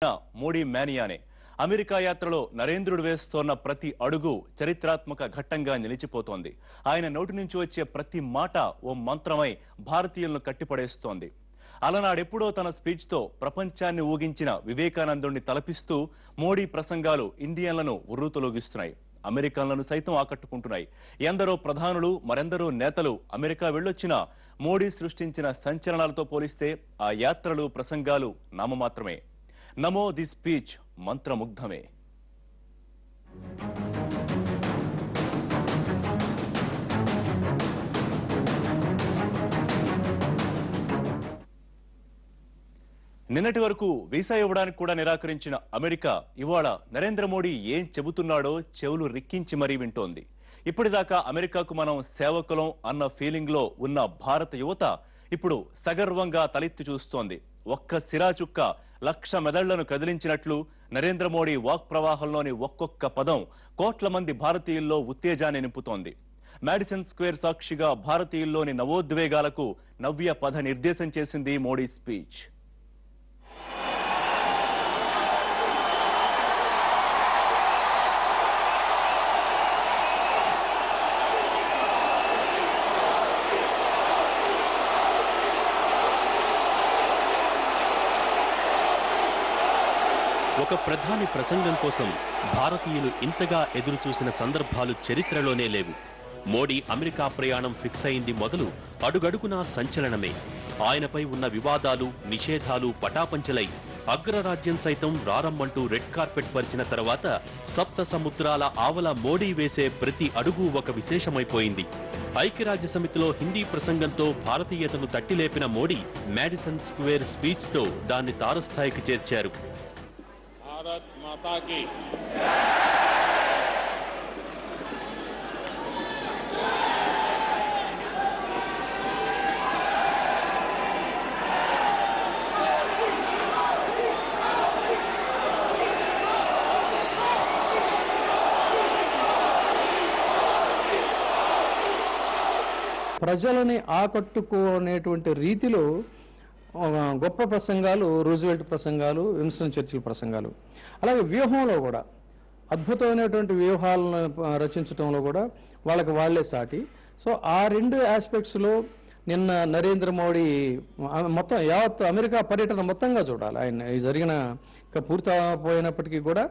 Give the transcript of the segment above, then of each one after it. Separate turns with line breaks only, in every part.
ఏదైనా మోడీ మేనియానే. అమెరికా యాత్రలో నరేంద్రుడు వేస్తోన్న ప్రతి అడుగు చరిత్రాత్మక ఘట్టంగా నిలిచిపోతోంది. ఆయన నోటి నుంచి వచ్చే ప్రతి మాట ఓ మంత్రమై భారతీయులను కట్టిపడేస్తోంది. అలనాడెప్పుడో తన స్పీచ్తో ప్రపంచాన్ని ఊగించిన వివేకానందుణ్ణి తలపిస్తూ మోడీ ప్రసంగాలు ఇండియన్లను ఉర్రూతలూగిస్తున్నాయి. అమెరికన్లను సైతం ఆకట్టుకుంటున్నాయి. ఎందరో ప్రధానులు మరెందరో నేతలు అమెరికా వెళ్ళొచ్చినా మోడీ సృష్టించిన సంచలనాలతో పోలిస్తే ఆ యాత్రలు ప్రసంగాలు నామమాత్రమే. నమో ది స్పీచ్ మంత్రముగ్ధమే. నిన్నటి వరకు వీసా ఇవ్వడానికి కూడా నిరాకరించిన అమెరికా ఇవాళ నరేంద్ర మోడీ ఏం చెబుతున్నాడో చెవులు రిక్కించి మరీ వింటోంది. ఇప్పటిదాకా అమెరికాకు మనం సేవకులం అన్న ఫీలింగ్ లో ఉన్న భారత యువత ఇప్పుడు సగర్వంగా తలెత్తి చూస్తోంది. ఒక్క సిరాచుక్క 1,00,000 మెదళ్లను కదిలించినట్లు నరేంద్ర మోడీ వాక్ ప్రవాహంలోని ఒక్కొక్క పదం కోట్ల మంది భారతీయుల్లో ఉత్తేజాన్ని నింపుతోంది. మాడిసన్ స్క్వేర్ సాక్షిగా భారతీయుల్లోని నవోద్వేగాలకు నవ్య పథ నిర్దేశం చేసింది మోడీ స్పీచ్.
ఒక ప్రధాని ప్రసంగం కోసం భారతీయులు ఇంతగా ఎదురు చూసిన సందర్భాలు చరిత్రలోనే లేవు. మోడీ అమెరికా ప్రయాణం ఫిక్స్ అయింది మొదలు అడుగడుగునా సంచలనమే. ఆయనపై ఉన్న వివాదాలు నిషేధాలు పటాపంచలై అగ్రరాజ్యం సైతం రారమ్మంటూ రెడ్ కార్పెట్ పరిచిన తర్వాత సప్త సముద్రాల ఆవల మోడీ వేసే ప్రతి అడుగు ఒక విశేషమైపోయింది. ఐక్యరాజ్య సమితిలో హిందీ ప్రసంగంతో భారతీయతను తట్టిలేపిన మోడీ మాడిసన్ స్క్వేర్ స్పీచ్ తో దాన్ని తారస్థాయికి చేర్చారు.
भारत माता की
ప్రజలని ఆకట్టుకునేటువంటి రీతిలో గొప్ప ప్రసంగాలు రూజ్వెల్ట్ ప్రసంగాలు, విన్స్టన్ చర్చిల్ ప్రసంగాలు. అలాగే వ్యూహంలో కూడా అద్భుతమైనటువంటి వ్యూహాలను రచించడంలో కూడా వాళ్ళకి వాళ్లే సాటి. సో ఆ రెండు ఆస్పెక్ట్స్లో నిన్న నరేంద్ర మోడీ మొత్తం యావత్ అమెరికా పర్యటన మొత్తంగా చూడాలి. ఆయన జరిగిన ఇంకా పూర్తయిపోయినప్పటికీ కూడా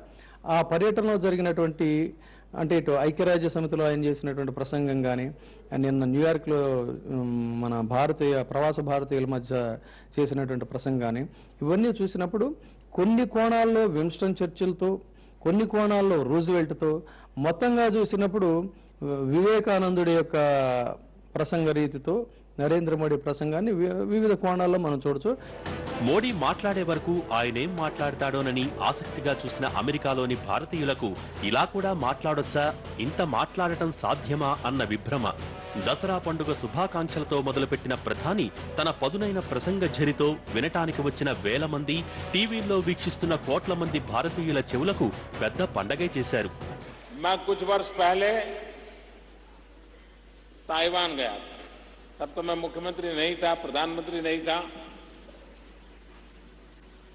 ఆ పర్యటనలో జరిగినటువంటి అంటే ఇటు ఐక్యరాజ్య సమితిలో ఆయన చేసినటువంటి ప్రసంగం కానీ, నిన్న న్యూయార్క్లో మన ప్రవాస భారతీయుల మధ్య చేసినటువంటి ప్రసంగం కానీ, ఇవన్నీ చూసినప్పుడు కొన్ని కోణాల్లో విన్స్టన్ చర్చిల్తో, కొన్ని కోణాల్లో రూజ్వెల్ట్తో, మొత్తంగా చూసినప్పుడు వివేకానందుడి యొక్క ప్రసంగ రీతితో నరేంద్ర మోడీ ప్రసంగాన్ని వివిధ కోణాల్లో మనం చూడొచ్చు.
మోడీ మాట్లాడే వరకు ఆయనేం మాట్లాడతాడోనని ఆసక్తిగా చూసిన అమెరికాలోని భారతీయులకు ఇలా కూడా మాట్లాడొచ్చా, ఇంత మాట్లాడటం సాధ్యమా అన్న విభ్రమ. దసరా పండుగ శుభాకాంక్షలతో మొదలుపెట్టిన ప్రధాని తన పదునైన ప్రసంగ ఝరితో వినటానికి వచ్చిన వేల మంది, టీవీల్లో వీక్షిస్తున్న కోట్ల మంది భారతీయుల చెవులకు పెద్ద పండగే చేశారు.
कुछ वर्ष पहले ताइवान गया था. तब तो मैं मुख्यमंत्री नहीं था, प्रधानमंत्री नहीं था,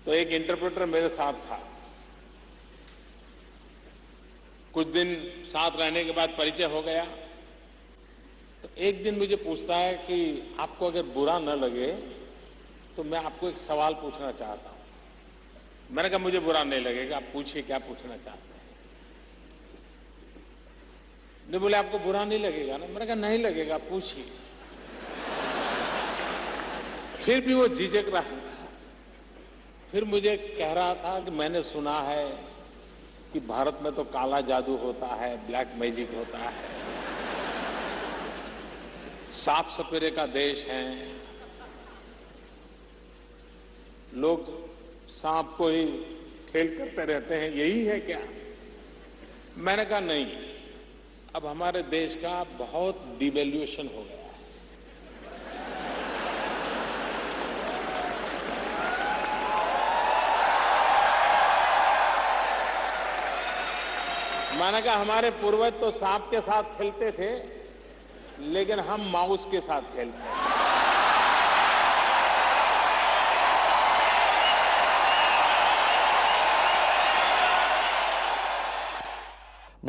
तो एक इंटरप्रेटर मेरे साथ था. कुछ दिन साथ रहने के बाद परिचय हो गया. तो एक दिन मुझे पूछता है कि आपको अगर बुरा न लगे तो मैं आपको एक सवाल पूछना चाहता हूं. मैंने कहा मुझे बुरा नहीं लगेगा, आप पूछिए क्या पूछना चाहते हैं. नहीं बोले आपको बुरा नहीं लगेगा ना. मैंने कहा नहीं लगेगा, पूछिए. फिर भी वो झिझक रहा था. फिर मुझे कह रहा था कि मैंने सुना है कि भारत में तो काला जादू होता है, ब्लैक मैजिक होता है, सांप सपेरे का देश है, लोग सांप को ही खेल करते रहते हैं, यही है क्या? मैंने कहा नहीं, अब हमारे देश का बहुत डिवैल्यूएशन हो गया है. मैंने कहा हमारे पूर्वज तो सांप के साथ खेलते थे, लेकिन हम माउस के साथ खेलते हैं.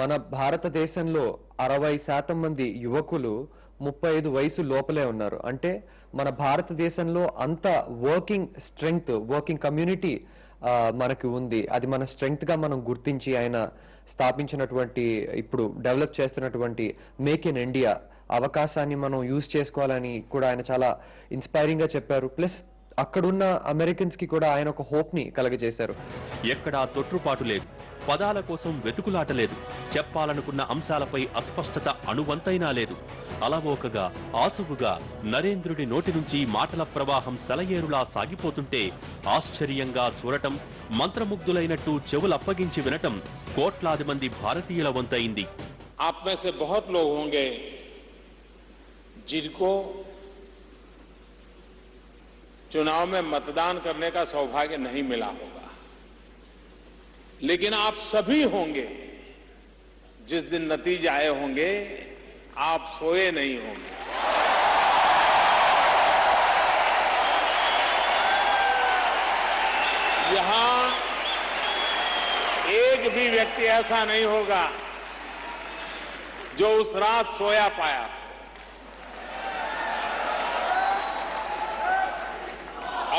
మన భారతదేశంలో 60% మంది యువకులు 35 వయసు లోపలే ఉన్నారు. అంటే మన భారతదేశంలో అంత వర్కింగ్ కమ్యూనిటీ మనకి ఉంది. అది మన స్ట్రెంగ్త్ గా మనం గుర్తించి ఆయన స్థాపించినటువంటి ఇప్పుడు డెవలప్ చేస్తున్నటువంటి మేక్ ఇన్ ఇండియా అవకాశాన్ని మనం యూజ్ చేసుకోవాలని కూడా ఆయన చాలా ఇన్స్పైరింగ్ గా చెప్పారు. ప్లస్ అక్కడున్న అమెరికన్స్ కి కూడా ఆయన ఒక హోప్ ని కలగజేశారు.
ఎక్కడా తొట్రుపాటు లేదు, పదాల కోసం వెతుకులాట లేదు, చెప్పాలనుకున్న అంశాలపై అస్పష్టత అణువంతైనా లేదు. అలవోకగా ఆసువుగా నరేంద్రుడి నోటి నుంచి మాటల ప్రవాహం సెలయేరులా సాగిపోతుంటే ఆశ్చర్యంగా చూడటం, మంత్రముగ్ధులైనట్టు చెవులప్పగించి వినటం కోట్లాది మంది భారతీయుల వంతైంది.
आप में से बहुत लोग होंगे जिनको चुनाव में मतदान करने का सौभाग्य नहीं मिला होगा, लेकिन आप सभी होंगे जिस दिन नतीजे आए होंगे आप सोए नहीं होंगे. यहां एक भी व्यक्ति ऐसा नहीं होगा जो उस रात सोया पाया.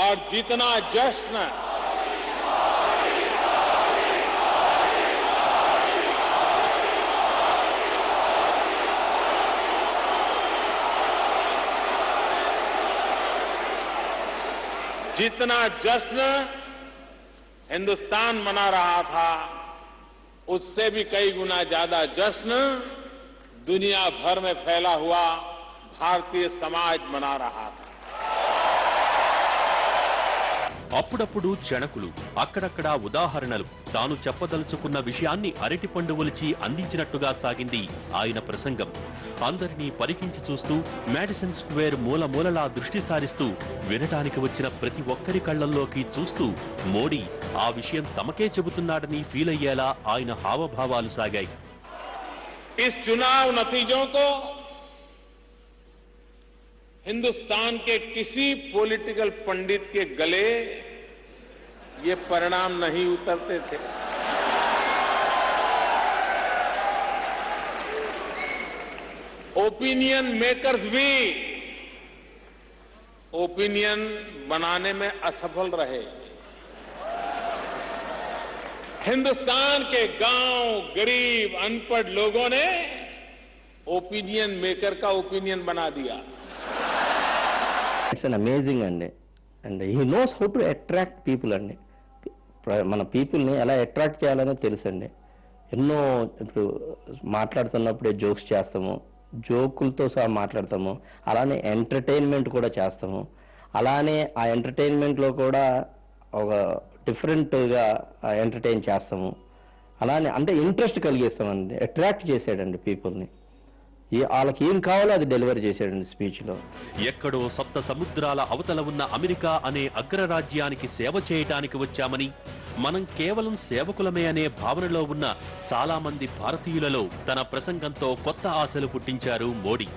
और जितना जश्न हिंदुस्तान मना रहा था, उससे भी कई गुना ज्यादा जश्न दुनिया भर में फैला हुआ भारतीय समाज मना रहा था.
అప్పుడప్పుడు చణకులు, అక్కడక్కడా ఉదాహరణలు, తాను చెప్పదలుచుకున్న విషయాన్ని అరటిపండు ఒలిచి అందించినట్టుగా సాగింది ఆయన ప్రసంగం. అందరినీ పరికించి చూస్తూ మాడిసన్ స్క్వేర్ మూలమూలలా దృష్టి సారిస్తూ వినటానికి వచ్చిన ప్రతి ఒక్కరి కళ్లల్లోకి చూస్తూ మోడీ ఆ విషయం తమకే చెబుతున్నాడని ఫీల్ అయ్యేలా ఆయన హావభావాలు సాగాయి.
इस चुनाव नतीजों को हिंदुस्तान के किसी पॉलिटिकल पंडित के गले ये परिणाम नहीं उतरते थे. ओपिनियन मेकर्स भी ओपिनियन बनाने में असफल रहे. हिंदुस्तान के गांव, गरीब, अनपढ़ लोगों ने ओपिनियन मेकर का ओपिनियन बना दिया.
ఇట్స్ అన్ అమేజింగ్ అండి. And he knows how to attract people అండి. మన పీపుల్ని ఎలా అట్రాక్ట్ చేయాలనే తెలుసు అండి. ఎన్నో ఇప్పుడు మాట్లాడుతున్నప్పుడే జోక్స్ చేస్తాము, జోకులతో సహా మాట్లాడతాము, అలానే ఎంటర్టైన్మెంట్ కూడా చేస్తాము. అలానే ఆ ఎంటర్టైన్మెంట్లో కూడా ఒక డిఫరెంట్గా ఎంటర్టైన్ చేస్తాము. అలానే అంటే ఇంట్రెస్ట్ కలిగిస్తామండి. అట్రాక్ట్ చేసాడండి పీపుల్ని. వాళ్ళకి ఏం కావాలో అది డెలివరీ చేశాడండి స్పీచ్లో.
ఎక్కడో సప్త సముద్రాల అవతల ఉన్న అమెరికా అనే అగ్రరాజ్యానికి సేవ చేయటానికి వచ్చామని, మనం కేవలం సేవకులమే అనే భావనలో ఉన్న చాలా మంది భారతీయులలో తన ప్రసంగంతో కొత్త ఆశలు పుట్టించారు మోడీ.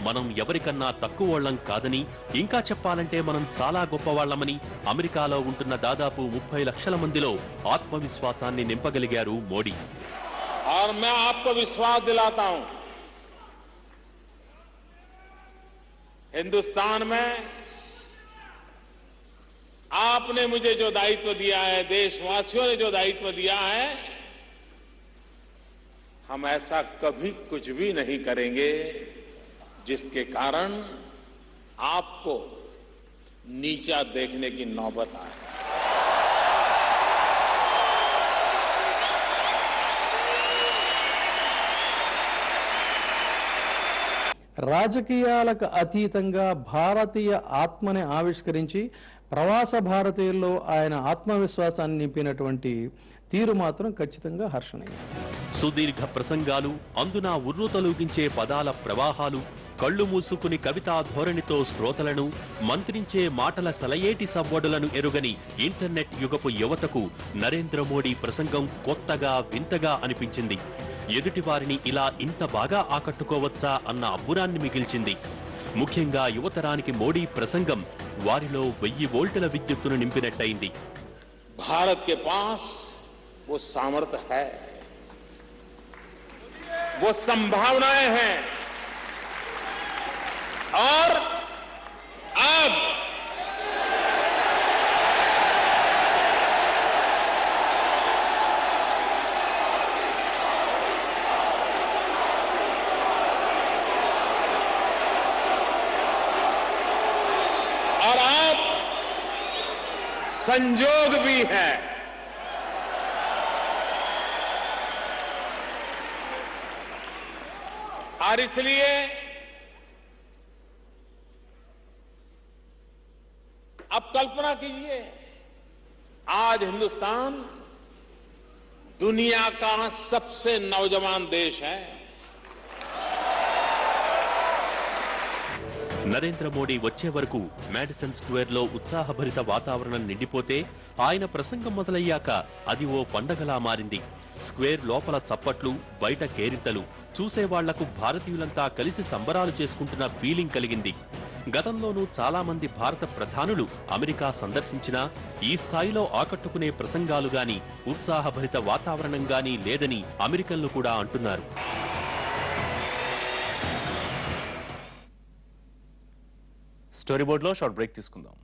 మనం ఎవరికన్నా తక్కువోళ్లం కాదని, ఇంకా చెప్పాలంటే మనం చాలా గొప్పవాళ్లమని అమెరికాలో ఉంటున్న దాదాపు 30 లక్షల మందిలో ఆత్మవిశ్వాసాన్ని నింపగలిగారు మోడీ.
और मैं आपको विश्वास दिलाता हूं, हिंदुस्तान में आपने मुझे जो दायित्व दिया है, देशवासियों ने जो दायित्व दिया है, हम ऐसा कभी कुछ भी नहीं करेंगे जिसके कारण आपको नीचा देखने की नौबत आए.
రాజకీయాలకు అతీతంగా భారతీయ ఆత్మని ఆవిష్కరించి ప్రవాస భారతీయుల్లో ఆయన ఆత్మవిశ్వాసాన్ని నింపినటువంటి తీరు మాత్రం ఖచ్చితంగా హర్షణీయం.
సుదీర్ఘ ప్రసంగాలు, అందున ఉర్రూతలూగించే పదాల ప్రవాహాలు, కళ్ళు మూసుకుని కవితా ధోరణితో శ్రోతలను మంత్రించే మాటల సలయేటి సవ్వడులను ఎరుగని ఇంటర్నెట్ యుగపు యువతకు నరేంద్ర మోడీ ప్రసంగం కొత్తగా వింతగా అనిపించింది. ఎదుటివారిని ఇలా ఇంత బాగా ఆకట్టుకోవచ్చా అన్న అబ్బురాన్ని మిగిల్చింది. ముఖ్యంగా యువతరానికి మోడీ ప్రసంగం వారిలో 1000 వోల్టుల విద్యుత్తును నింపినట్టయింది.
भारत के पास वो सामर्थ्य है वो संभावनाएं हैं और अब संजोग भी है। और इसलिए अब कल्पना कीजिए, आज हिंदुस्तान दुनिया का सबसे नौजवान देश है।
నరేంద్ర మోడీ వచ్చే వరకు మాడిసన్ స్క్వేర్ లో ఉత్సాహభరిత వాతావరణం నిండిపోతే ఆయన ప్రసంగం మొదలయ్యాక అది ఓ పండగలా మారింది. స్క్వేర్ లోపల చప్పట్లు, బయట కేరింతలు చూసేవాళ్లకు భారతీయులంతా కలిసి సంబరాలు చేసుకుంటున్న ఫీలింగ్ కలిగింది. గతంలోనూ చాలా మంది భారత ప్రధానులు అమెరికా సందర్శించినా ఈ స్థాయిలో ఆకట్టుకునే ప్రసంగాలు గాని, ఉత్సాహభరిత వాతావరణం గాని లేదని అమెరికన్లు కూడా అంటున్నారు.
స్టోరీ బోర్డ్ లో షార్ట్ బ్రేక్ తీసుకుందాం.